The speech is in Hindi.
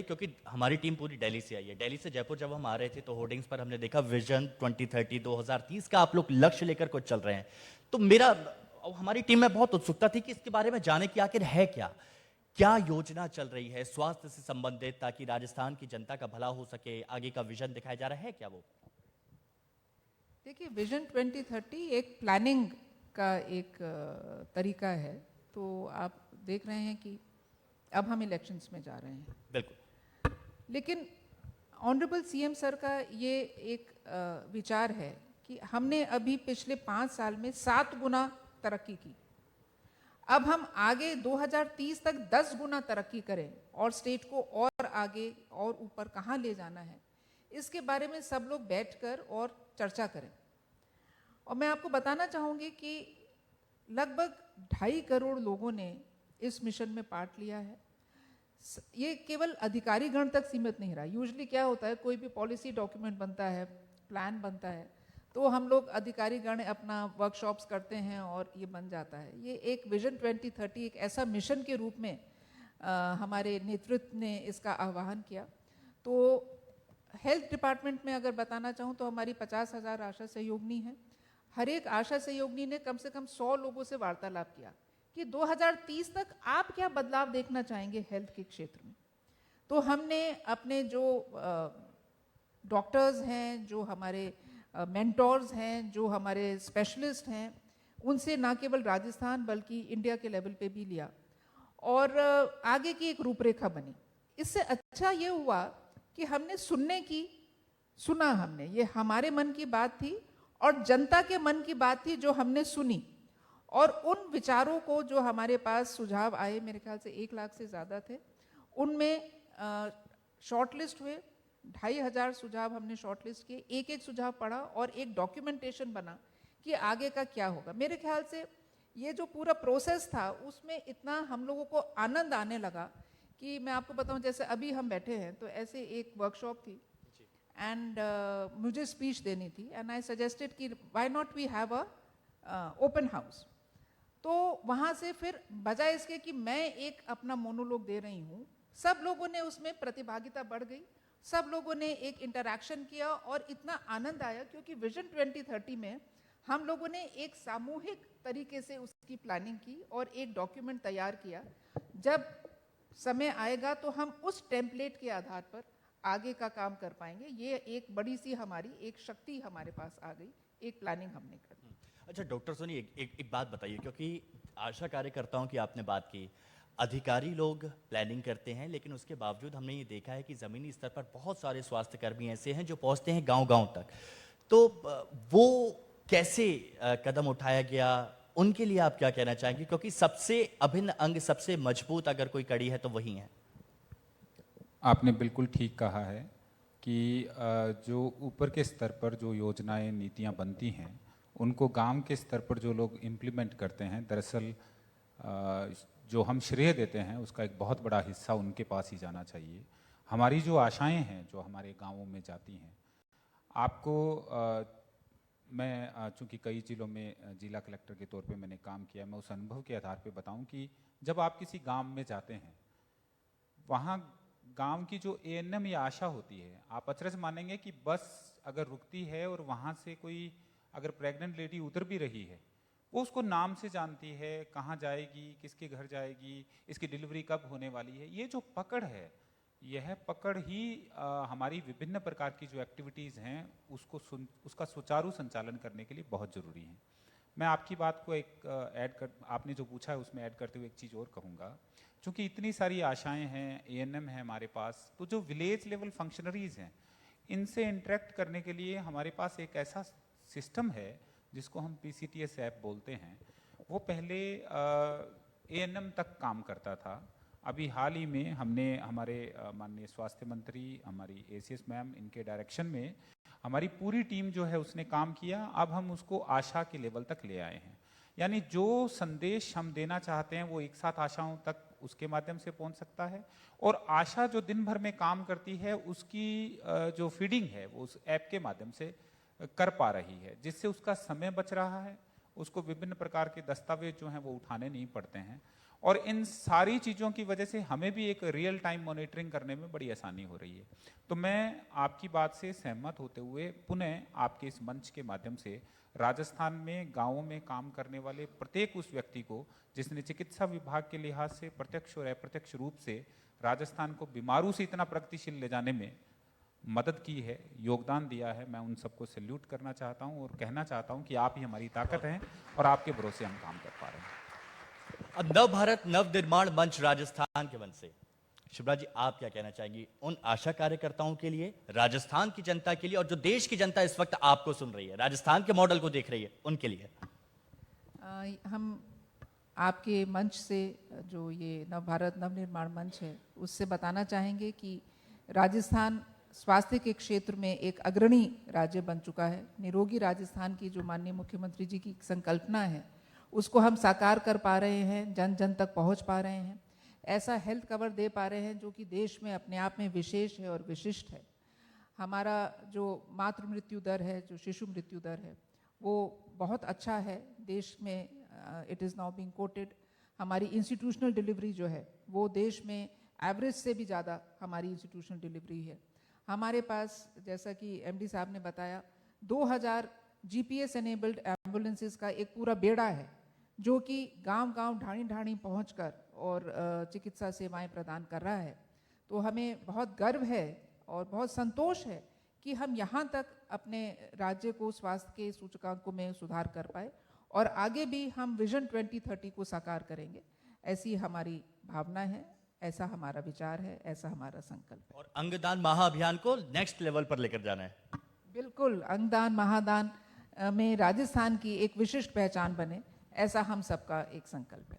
बताइए, क्योंकि हमारी टीम पूरी दिल्ली से आई है। दिल्ली से जयपुर जब हम आ रहे थे तो होर्डिंग्स पर हमने देखा विजन 2030 2030 का आप लोग लक्ष्य लेकर कुछ चल रहे हैं। तो मेरा और हमारी टीम में बहुत उत्सुकता थी कि इसके बारे में जाने की आखिर है क्या, क्या योजना चल रही है स्वास्थ्य से संबंधित, ताकि राजस्थान की जनता का भला हो सके, आगे का विजन दिखाया जा रहा है क्या वो? देखिए, विजन 2030 एक प्लानिंग का एक तरीका है। तो आप देख रहे हैं कि अब हम इलेक्शंस में जा रहे हैं, बिल्कुल। लेकिन ऑनरेबल सीएम सर का ये एक विचार है कि हमने अभी पिछले 5 साल में 7 गुना तरक्की की। अब हम आगे 2030 तक 10 गुना तरक्की करें और स्टेट को और आगे और ऊपर कहाँ ले जाना है, इसके बारे में सब लोग बैठकर और चर्चा करें। और मैं आपको बताना चाहूँगी कि लगभग 2.5 करोड़ लोगों ने इस मिशन में पार्ट लिया है। ये केवल अधिकारी गण तक सीमित नहीं रहा। यूजुअली क्या होता है, कोई भी पॉलिसी डॉक्यूमेंट बनता है, प्लान बनता है, तो हम लोग अधिकारी गण अपना वर्कशॉप्स करते हैं और ये बन जाता है। ये एक विजन 2030 एक ऐसा मिशन के रूप में हमारे नेतृत्व ने इसका आह्वान किया। तो हेल्थ डिपार्टमेंट में अगर बताना चाहूँ तो हमारी 50,000 आशा सहयोगिनी हैं। हर एक आशा सहयोगिनी ने कम से कम 100 लोगों से वार्तालाप किया कि 2030 तक आप क्या बदलाव देखना चाहेंगे हेल्थ के क्षेत्र में। तो हमने अपने जो डॉक्टर्स हैं, जो हमारे मेंटोर्स हैं, जो हमारे स्पेशलिस्ट हैं, उनसे ना केवल राजस्थान बल्कि इंडिया के लेवल पे भी लिया और आगे की एक रूपरेखा बनी। इससे अच्छा ये हुआ कि हमने सुना, हमने ये हमारे मन की बात थी और जनता के मन की बात थी जो हमने सुनी। और उन विचारों को जो हमारे पास सुझाव आए, मेरे ख्याल से 1 लाख से ज़्यादा थे, उनमें शॉर्टलिस्ट हुए। 2,500 सुझाव हमने शॉर्टलिस्ट किए, एक एक सुझाव पढ़ा और एक डॉक्यूमेंटेशन बना कि आगे का क्या होगा। मेरे ख्याल से ये जो पूरा प्रोसेस था उसमें इतना हम लोगों को आनंद आने लगा कि मैं आपको बताऊं, जैसे अभी हम बैठे हैं तो ऐसे एक वर्कशॉप थी एंड मुझे स्पीच देनी थी एंड आई सजेस्टेड कि why not we have a open house. तो वहाँ से फिर बजाय इसके कि मैं एक अपना मोनोलॉग दे रही हूँ, सब लोगों ने उसमें प्रतिभागिता बढ़ गई, सब लोगों ने एक इंटरैक्शन किया और इतना आनंद आया क्योंकि विजन 2030 में हम लोगों ने एक सामूहिक तरीके से उसकी प्लानिंग की और एक डॉक्यूमेंट तैयार किया। जब समय आएगा तो हम उस टेम्पलेट के आधार पर आगे का काम कर पाएंगे। ये एक बड़ी सी हमारी एक शक्ति हमारे पास आ गई, एक प्लानिंग हमने कर दी। अच्छा डॉक्टर सोनी, एक बात बताइए, क्योंकि आशा कार्यकर्ताओं की आपने बात की, अधिकारी लोग प्लानिंग करते हैं, लेकिन उसके बावजूद हमने ये देखा है कि ज़मीनी स्तर पर बहुत सारे स्वास्थ्य कर्मी ऐसे हैं जो पहुंचते हैं गांव-गांव तक। तो वो कैसे कदम उठाया गया, उनके लिए आप क्या कहना चाहेंगे? क्योंकि सबसे अभिन्न अंग, सबसे मजबूत अगर कोई कड़ी है तो वही है। आपने बिल्कुल ठीक कहा है कि जो ऊपर के स्तर पर जो योजनाएं नीतियां बनती हैं उनको गांव के स्तर पर जो लोग इम्प्लीमेंट करते हैं, दरअसल जो हम श्रेय देते हैं उसका एक बहुत बड़ा हिस्सा उनके पास ही जाना चाहिए। हमारी जो आशाएं हैं जो हमारे गांवों में जाती हैं, आपको मैं चूँकि कई जिलों में जिला कलेक्टर के तौर पे मैंने काम किया, मैं उस अनुभव के आधार पे बताऊं कि जब आप किसी गांव में जाते हैं, वहाँ गांव की जो एएनएम या आशा होती है, आप अचरज मानेंगे कि बस अगर रुकती है और वहाँ से कोई अगर प्रेग्नेंट लेडी उतर भी रही है, वो उसको नाम से जानती है, कहाँ जाएगी, किसके घर जाएगी, इसकी डिलीवरी कब होने वाली है। ये जो पकड़ है, यह पकड़ ही हमारी विभिन्न प्रकार की जो एक्टिविटीज़ हैं उसका सुचारू संचालन करने के लिए बहुत ज़रूरी है। मैं आपकी बात को एक आपने जो पूछा है उसमें ऐड करते हुए एक चीज़ और कहूँगा। चूँकि इतनी सारी आशाएं हैं, एएनएम है हमारे पास, तो जो विलेज लेवल फंक्शनरीज हैं इनसे इंटरेक्ट करने के लिए हमारे पास एक ऐसा सिस्टम है जिसको हम पीसीटीएस ऐप बोलते हैं। वो पहले एएनएम तक काम करता था। अभी हाल ही में हमने हमारे माननीय स्वास्थ्य मंत्री, हमारी एसीएस मैम, इनके डायरेक्शन में हमारी पूरी टीम जो है उसने काम किया। अब हम उसको आशा के लेवल तक ले आए हैं, यानी जो संदेश हम देना चाहते हैं वो एक साथ आशाओं तक उसके माध्यम से पहुंच सकता है। और आशा जो दिन भर में काम करती है उसकी जो फीडिंग है वो उस ऐप के माध्यम से कर पा रही है, जिससे उसका समय बच रहा है, उसको विभिन्न प्रकार के दस्तावेज जो हैं वो उठाने नहीं पड़ते हैं। और इन सारी चीज़ों की वजह से हमें भी एक रियल टाइम मॉनिटरिंग करने में बड़ी आसानी हो रही है। तो मैं आपकी बात से सहमत होते हुए पुनः आपके इस मंच के माध्यम से राजस्थान में गांवों में काम करने वाले प्रत्येक उस व्यक्ति को जिसने चिकित्सा विभाग के लिहाज से प्रत्यक्ष और अप्रत्यक्ष रूप से राजस्थान को बीमारू से इतना प्रगतिशील ले जाने में मदद की है, योगदान दिया है, मैं उन सबको सैल्यूट करना चाहता हूं और कहना चाहता हूं कि आप ही हमारी ताकत हैं और आपके भरोसे हम काम कर पा रहे हैं। अब नव भारत नव निर्माण मंच राजस्थान के मन से शिवराज जी, आप क्या कहना चाहेंगी उन आशा कार्यकर्ताओं के लिए, राजस्थान की जनता के लिए, और जो देश की जनता इस वक्त आपको सुन रही है, राजस्थान के मॉडल को देख रही है, उनके लिए? हम आपके मंच से, जो ये नव भारत नवनिर्माण मंच है, उससे बताना चाहेंगे कि राजस्थान स्वास्थ्य के क्षेत्र में एक अग्रणी राज्य बन चुका है। निरोगी राजस्थान की जो माननीय मुख्यमंत्री जी की संकल्पना है, उसको हम साकार कर पा रहे हैं, जन जन तक पहुंच पा रहे हैं, ऐसा हेल्थ कवर दे पा रहे हैं जो कि देश में अपने आप में विशेष है और विशिष्ट है। हमारा जो मातृ मृत्यु दर है, जो शिशु मृत्यु दर है, वो बहुत अच्छा है देश में। It is now being coated. हमारी इंस्टीट्यूशनल डिलीवरी जो है वो देश में एवरेज से भी ज़्यादा हमारी इंस्टीट्यूशनल डिलीवरी है। हमारे पास, जैसा कि एमडी साहब ने बताया, 2000 जीपीएस एनेबल्ड एम्बुलेंसेस का एक पूरा बेड़ा है जो कि गांव-गांव, ढाणी-ढाणी पहुंचकर और चिकित्सा सेवाएं प्रदान कर रहा है। तो हमें बहुत गर्व है और बहुत संतोष है कि हम यहाँ तक अपने राज्य को स्वास्थ्य के सूचकांकों में सुधार कर पाए और आगे भी हम विजन 2030 को साकार करेंगे। ऐसी हमारी भावना है, ऐसा हमारा विचार है, ऐसा हमारा संकल्प है। और अंगदान महाअभियान को नेक्स्ट लेवल पर लेकर जाना है। बिल्कुल, अंगदान महादान में राजस्थान की एक विशिष्ट पहचान बने, ऐसा हम सबका एक संकल्प है।